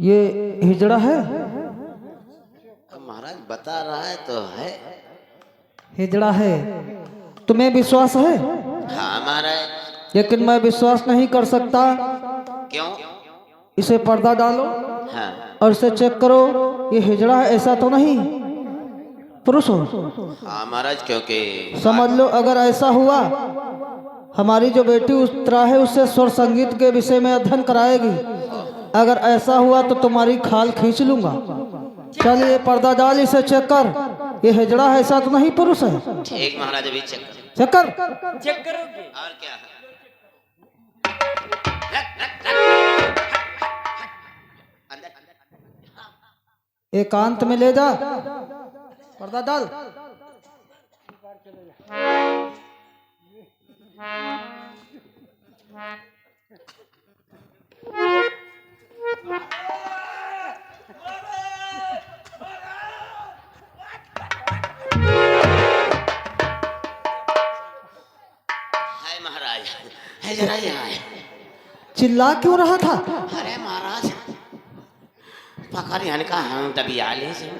ये हिजड़ा है? महाराज बता रहा है तो है। हिजड़ा है, तुम्हें विश्वास है? हाँ महाराज। लेकिन मैं विश्वास नहीं कर सकता। क्यों? इसे पर्दा डालो हाँ और इसे चेक करो, ये हिजड़ा है ऐसा तो नहीं, पुरुष हो? हाँ महाराज, क्योंकि समझ लो अगर ऐसा हुआ, हमारी जो बेटी उत्तरा है उससे स्वर संगीत के विषय में अध्ययन कराएगी। अगर ऐसा हुआ तो तुम्हारी खाल खींच लूंगा। चल ये पर्दा डाल, इसे चेक कर, ये हिजड़ा है ऐसा तो नहीं, पुरुष है। ठीक महाराज, अभी चेक करो। चेक कर। चेक करोगे? और क्या है? एकांत में ले जा, पर्दा डाल। हाय महाराज, है जरा यहाँ है। चिल्ला क्यों रहा था? अरे महाराज पकड़ यानी का हम तभी आले से।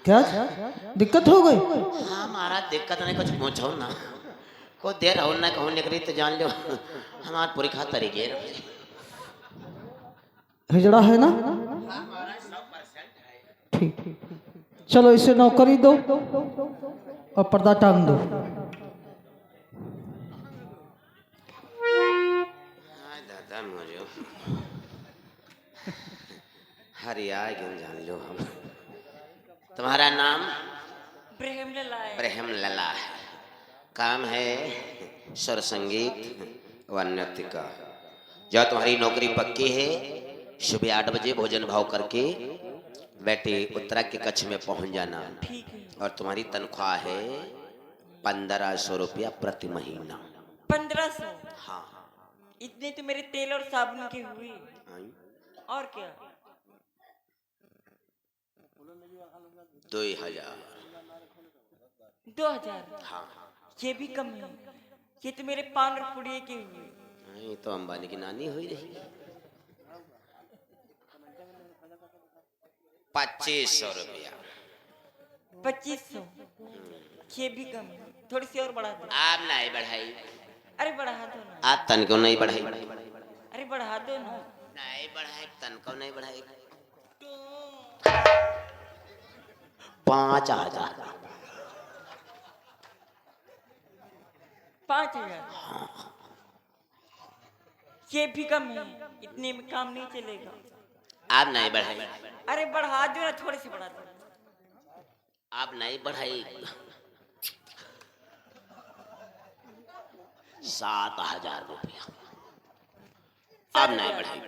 क्या दिक्कत हो गई? हाँ महाराज, दिक्कत नहीं, कुछ पूछो ना। को देर हो ना कहूँ निकली तो जान लो हमारे पूरी खा तरीके। हिजड़ा है ना? ठीक, चलो इसे नौकरी दो और पर्दा टांग दो। हाँ दादा मुझे हरिया जान लो हम। तुम्हारा नाम? ब्रह्म लला है। ब्रह्म लला है। काम है स्वर संगीत व नृत्य का। जो तुम्हारी नौकरी पक्की है, सुबह 8 बजे भोजन भाव करके बेटे उत्तरा के कक्ष में पहुंच जाना। ठीक है। और तुम्हारी तनख्वाह है 1500 रुपया प्रति महीना। 1500? हाँ इतने तो मेरे तेल और साबुन के हुए। हाँ। और क्या? 2000। 2000? हाँ ये भी कम है। ये तो मेरे पान और पुड़िए के हुए। ये तो अंबानी की नानी हुई रही। 2500 रुपया। 2500? ये भी कम है, थोड़ी सी और बढ़ा दो। आप नहीं बढ़ाई? अरे बढ़ा दो ना। आप तन को नहीं बढ़ाई? अरे बढ़ा दो ना। नहीं बढ़ाई, तन को नहीं बढ़ाई। 5000। 5000? ये भी कम है, इतने में काम नहीं चलेगा। आप नहीं बढ़ाई? अरे बढ़ा दो ना, थोड़ी सी बढ़ा दो। आप नहीं बढ़ाई। 7000 रुपया। आप नहीं बढ़ाई?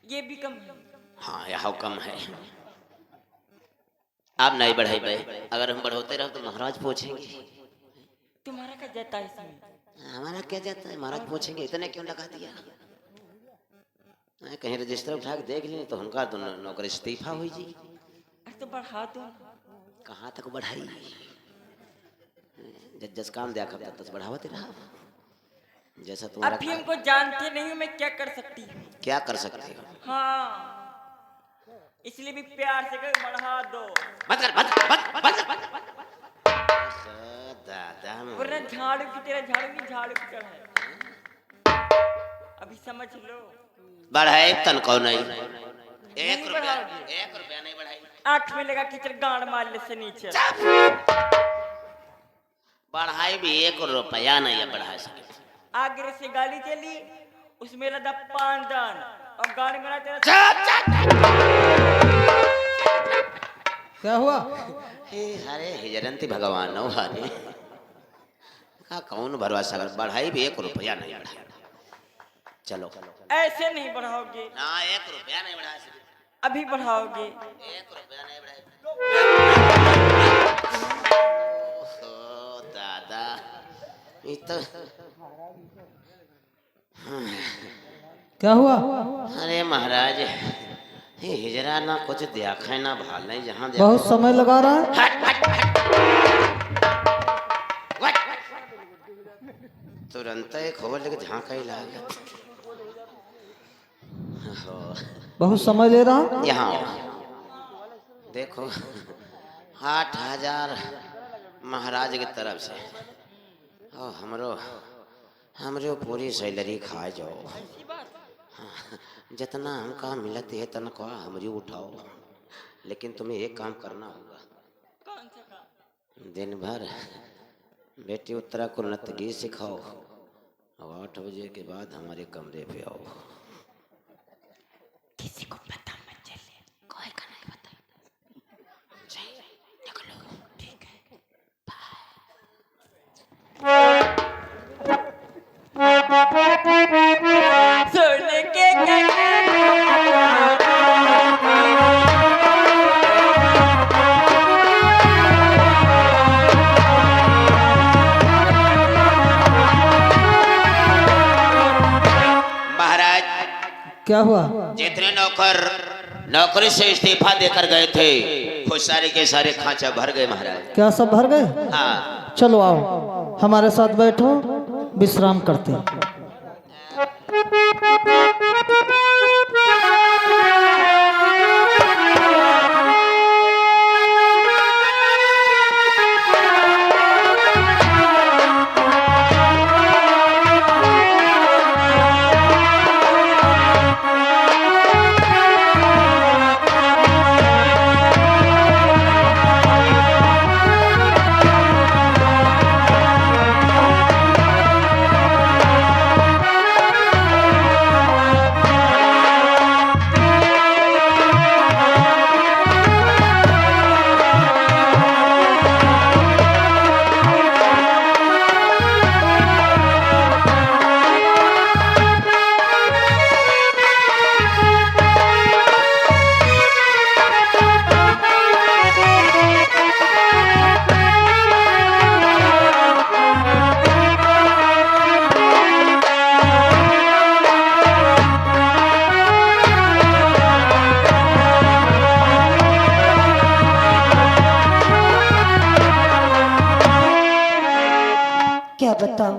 ये भी कम है। हाँ यह कम है। आप नहीं बढ़ाई भाई। अगर हम बढ़ोते रहो तो महाराज पूछेंगे। तुम्हारा क्या जाता है इसमें? हमारा क्या जाता है, महाराज पूछेंगे इतने क्यों लगा दिया। कहीं रजिस्टर उठा के देख लें तो उनका तो नौकरी इस्तीफा हुई जी। अरे तो बढ़ा दो। कहाँ तक बढ़ाई? जस काम देखा तब तक बढ़ावते रहा। जैसा तुम्हारा अभी हमको जानते नहीं हो, मैं क्या कर सकती हूँ? क्या कर सकते हो? हाँ, इसलिए भी प्यार से कर बढ़ा दो। मत कर, मत कर, मत मत कर। दादा वरना झाड़ू की तरह झाड़ू की झाड़ू की चढ़ाए। अभी समझ लो। बढ़ाए तन को नहीं। नहीं 1 रुपया, बढ़ाओगे? 1 रुपया नहीं बढ़ाई। आंख में लगा कीचड़ गांड मार ले से नीचे। बढ़ाई भी 1 रुपया नहीं है बढ़ा सके। आगे से गाड़ी चली, उसमें लगा 5 दान और गाड़ी में तेरा। क्या हुआ? अरे हिजरंती भगवान नो हारे का कौन भरोसा कर। बढ़ाई भी 1 रुपया नहीं बढ़ाई। चलो ऐसे नहीं बढ़ाओगे। ना 1 रुपया नहीं बढ़ा सके। अभी बढ़ाओगे। 1 रुपया नहीं बढ़ाई। ओहो दादा, ये तो क्या हुआ? अरे महाराज ये हिजरा ना कुछ देखा ना भाल नहीं। जहाँ बहुत समय लगा रहा है। तुरंत खोल के झांका ही लागत। बहुत समय ले रहा। यहाँ आओ। देखो 8,000 महाराज की तरफ से और हमरो पूरी सैलरी खा जाओ। हाँ, जितना हमका मिलत है तनख्वाह हमरी उठाओ, लेकिन तुम्हें एक काम करना होगा। कौन सा काम? दिन भर बेटी उत्तरा को नृत्य गीत सिखाओ और 8 बजे के बाद हमारे कमरे पे आओ। किसी को पता मत चले, कोई का नहीं पता। निकलो, ठीक है, बाय। सोने के महाराज, क्या हुआ? जितने नौकर नौकरी से इस्तीफा देकर गए थे वो सारे के सारे खांचा भर गए महाराज। क्या सब भर गए? हाँ। चलो आओ हमारे साथ बैठो, विश्राम करते हैं। क्या बताऊं,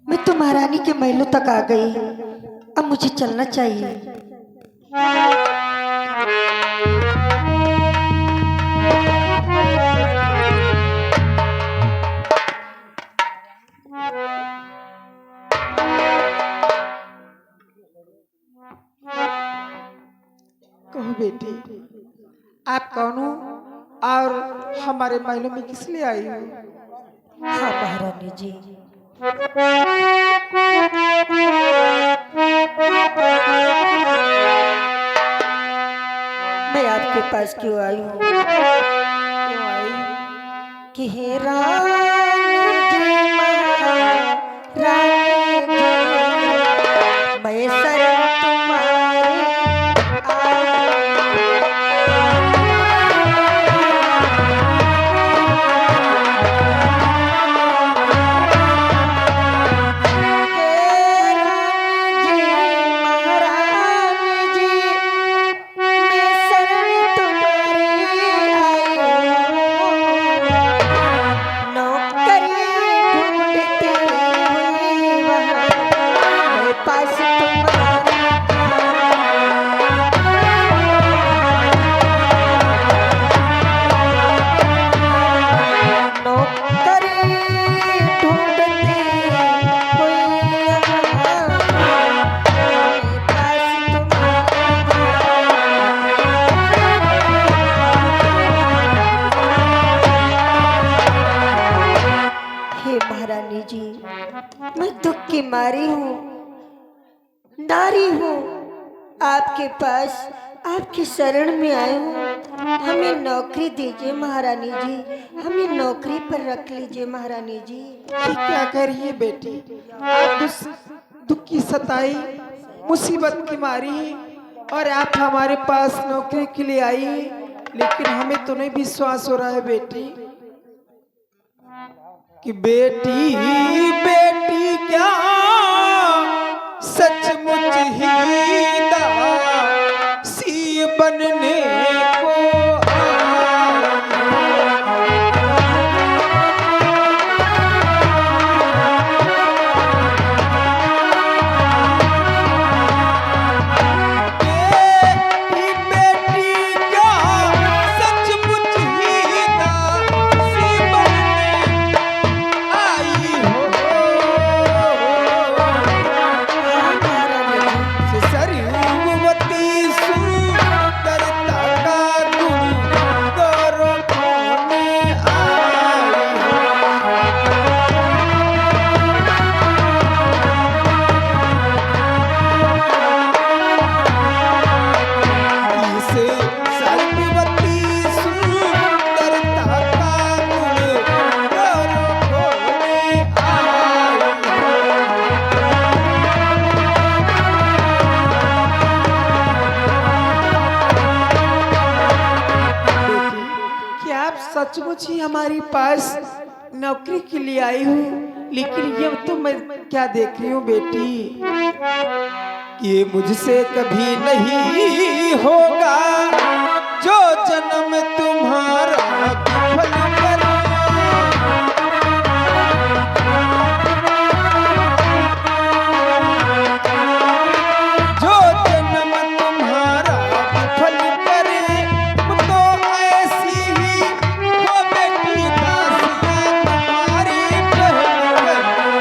मैं तो महारानी के महलों तक आ गई। अब मुझे चलना चाहिए। कहो बेटी, आप कौन हो और हमारे महलों में किस लिए आई हो? हाँ महारानी जी, मैं आपके पास क्यों आई हूँ? क्यों आई? कि हे रानी जी, महारानी जी, मैं शरण तुम्हारी मारी हूँ, नारी हूँ, आपके पास आपकी शरण में आई हूँ। हमें नौकरी दीजिए महारानी जी, हमें नौकरी पर रख लीजिए महारानी जी। ये क्या कर रही है बेटी? आप दुख की सताई मुसीबत की मारी और आप हमारे पास नौकरी के लिए आई, लेकिन हमें तो नहीं विश्वास हो रहा है बेटी कि बेटी बेटी क्या सचमुच ही दासी बनने को सचमुच ही हमारे पास नौकरी के लिए आई हूँ, लेकिन ये तो मैं क्या देख रही हूँ बेटी कि मुझसे कभी नहीं होगा जो जन्म तुम्हारा विफल करे। जो जन्म तुम्हारा विफल करे, तो ऐसी ही हो बेटी दासियाँ तुम्हारी पहल करे।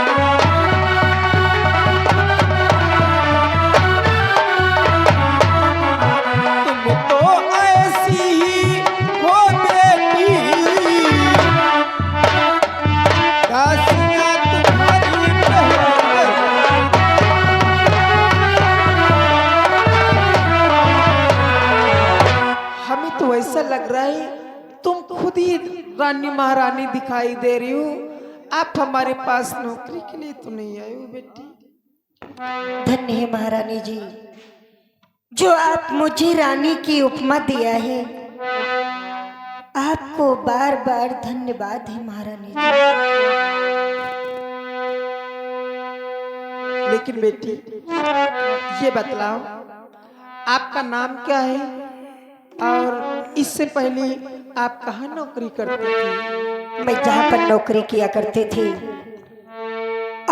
तुम तो ऐसी ही हो बेटी दासियाँ तुम्हारी पहल करे। हमें तो ऐसा लग रहा है तुम खुद ही रानी महारानी दिखाई दे रही हो। आप हमारे पास नौकरी के लिए तो नहीं आए हो बेटी। धन्य है महारानी जी, जो आप मुझे रानी की उपमा दिया है। आपको बार बार धन्यवाद है महारानी जी। लेकिन बेटी ये बतलाओ आपका नाम क्या है और इससे पहले आप कहाँ नौकरी करते थे? मैं जहाँ पर नौकरी किया करते थे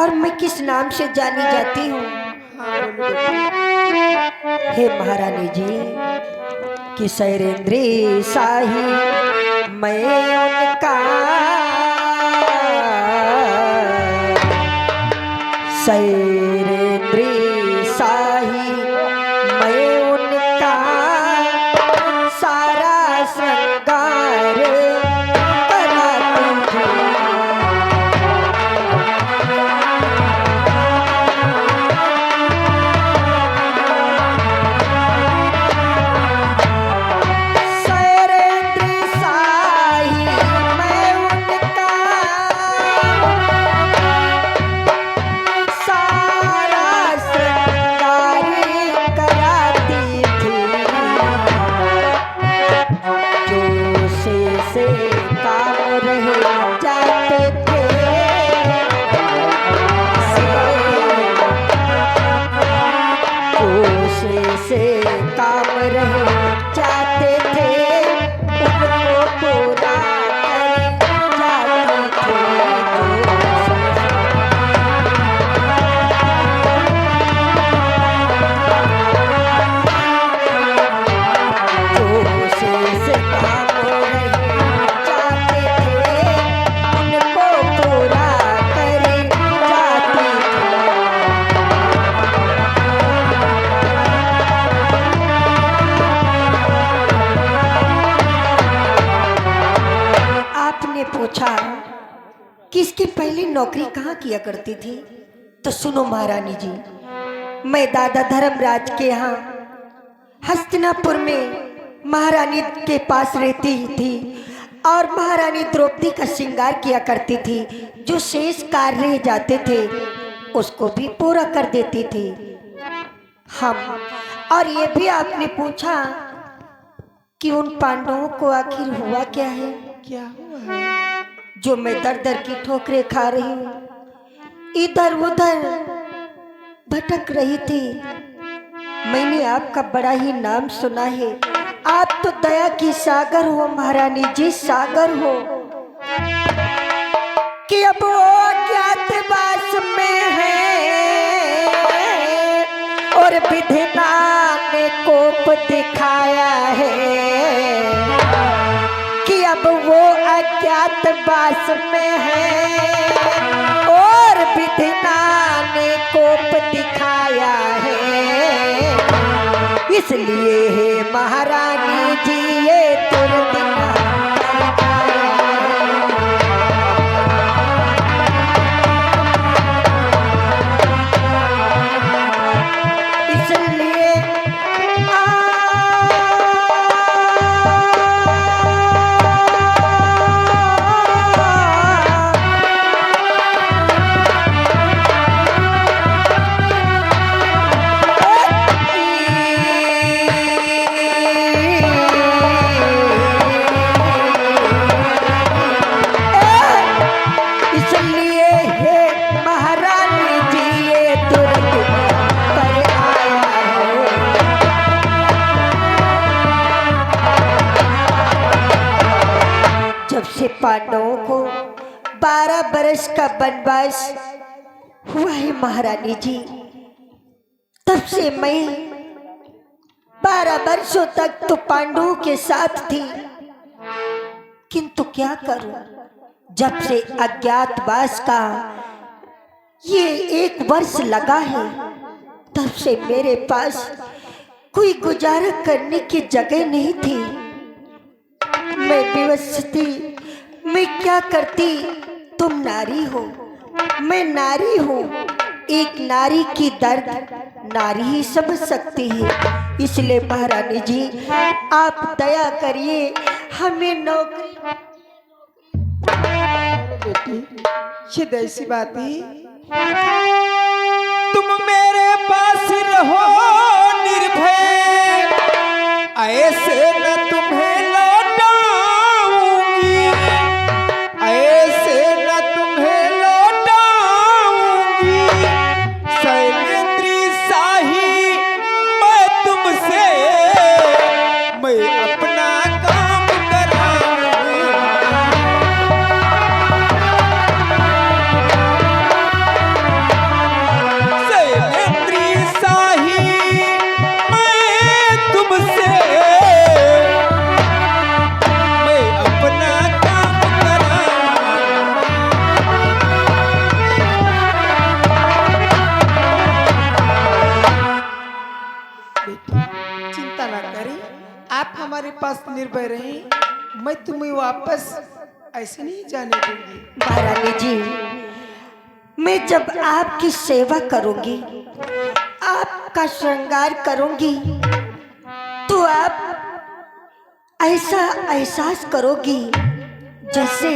और मैं किस नाम से जानी जाती हूँ? हाँ बोलो बेटी। हे महारानी जी, कि शैरेंद्री शाही मैं उनका, शैरेंद्री शाही मैं उनका सारा श्रृंगार कराती थी। शैरेंद्री शाही मैं उनका सारा श्रृंगार कराती थी। जोश से काम रह जाते थे, जोश से काम रह जाते थे, उनको पूरा कर जाते थे। जोश से काम रह जाते थे, उनको पूरा कर जाते थे। आपने पूछा कि इसके पहले नौकरी कहाँ किया करती थी, तो सुनो महारानी जी, मैं दादा धर्मराज के यहाँ हस्तिनापुर में महारानी के पास रहती थी और महारानी द्रौपदी का श्रृंगार किया करती थी। जो शेष कार्य रह जाते थे उसको भी पूरा कर देती थी हम। और ये भी आपने पूछा कि उन पांडवों को आखिर हुआ क्या है, क्या हुआ है? जो मैं दर दर की ठोकरें खा रही हूँ, इधर उधर भटक रही थी। मैंने आपका बड़ा ही नाम सुना है, आप तो दया की सागर हो महारानी जी, सागर हो। कि अब वो अज्ञातवास में है और विधिना ने कोप दिखाया है। कि अब वो अज्ञातवास में है और विधिना ने कोप दिखाया है। इसलिए है महारानी जी ये दुर्दिना इसलिए से पांडवों को 12 बरस का वनवास हुआ है महारानी जी। तब से मैं 12 वर्षों तक तो पांडवों के साथ थी, किंतु क्या करूं, जब से अज्ञातवास का ये 1 वर्ष लगा है, तब से मेरे पास कोई गुजारा करने की जगह नहीं थी। मैं विवश थी, मैं क्या करती। तुम नारी हो, मैं नारी हूँ। एक नारी की दर्द नारी ही समझ सकती है। इसलिए महारानी जी आप दया करिए, हमें नौकरी। बेटी ये ऐसी बात है, तुम मेरे पास रहो निर्भय, ऐसे न तुम्हें लौटाऊंगी, ऐसे न तुम्हें लौटाऊंगी। शैलेंद्री शाही मैं तुमसे, मैं अपना काम कराऊंगी। शैलेंद्री शाही मैं तुमसे, मैं अपना काम कराऊंगी। बेटी चिंता ना करें, आप हमारे पास निर्भय रहें, मैं तुम्हें वापस ऐसे नहीं जाने दूंगी। महारानी जी मैं जब आपकी सेवा करूंगी, आपका श्रृंगार करूंगी, तो आप ऐसा एहसास करोगी जैसे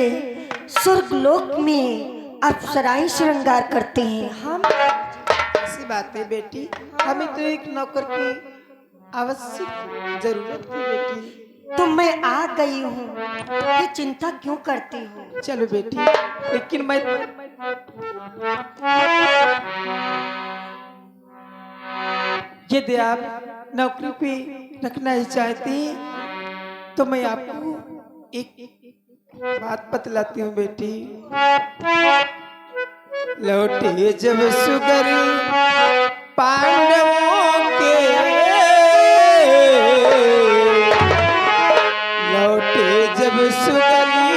स्वर्गलोक में अप्सराएं श्रृंगार करते हैं। हम ऐसी बात है बेटी, हमें तो एक नौकर की आवश्यक जरूरत है बेटी। तो मैं आ गई हूँ, ये चिंता क्यों करती हो? चलो बेटी, लेकिन मैं यदि आप नौकरी पे रखना ही चाहते हैं तो मैं आपको एक बात बतलाती हूँ बेटी। लौटे जब सुगरी पांडवों के, लौटे जब सुगरी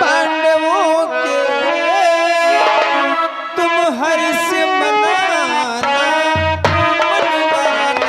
पांडवों के, तुम हर्ष मनाना मनवाना।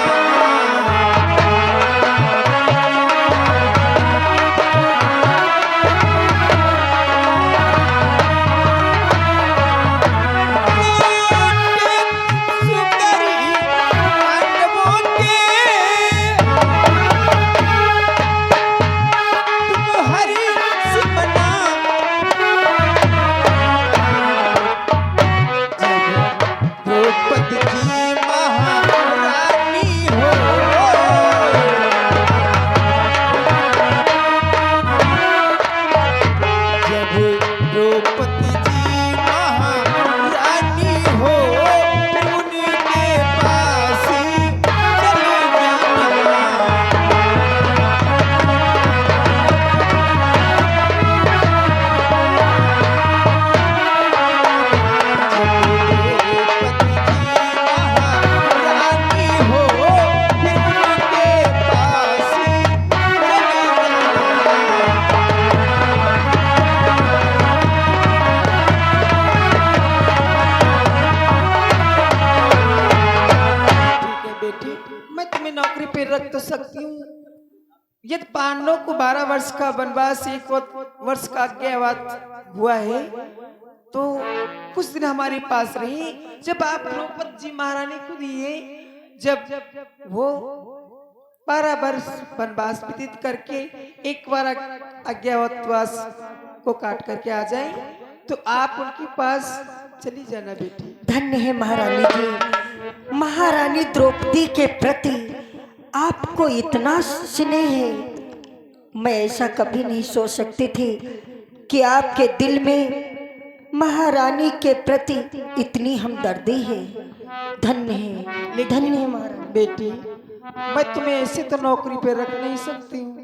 रख तो सकती हूँ। यदि पांडवों को 12 वर्ष का वनवास, 1 वर्ष का अज्ञातवास हुआ है, तो कुछ दिन हमारे पास रही। जब आप द्रौपदी जी महारानी को दिए, जब वो 12 वर्ष वनवास व्यतीत करके एक बार अज्ञातवास को काट करके आ जाए, तो आप उनके पास चली जाना बेटी। धन्य है महारानी जी, महारानी द्रौपदी के प्रति आपको इतना स्नेह है। मैं ऐसा कभी नहीं सोच सकती थी कि आपके दिल में महारानी के प्रति इतनी हमदर्दी है। धन्य है, धन्य है महारानी। बेटी, मैं तुम्हें ऐसे तो नौकरी पे रख नहीं सकती हूँ।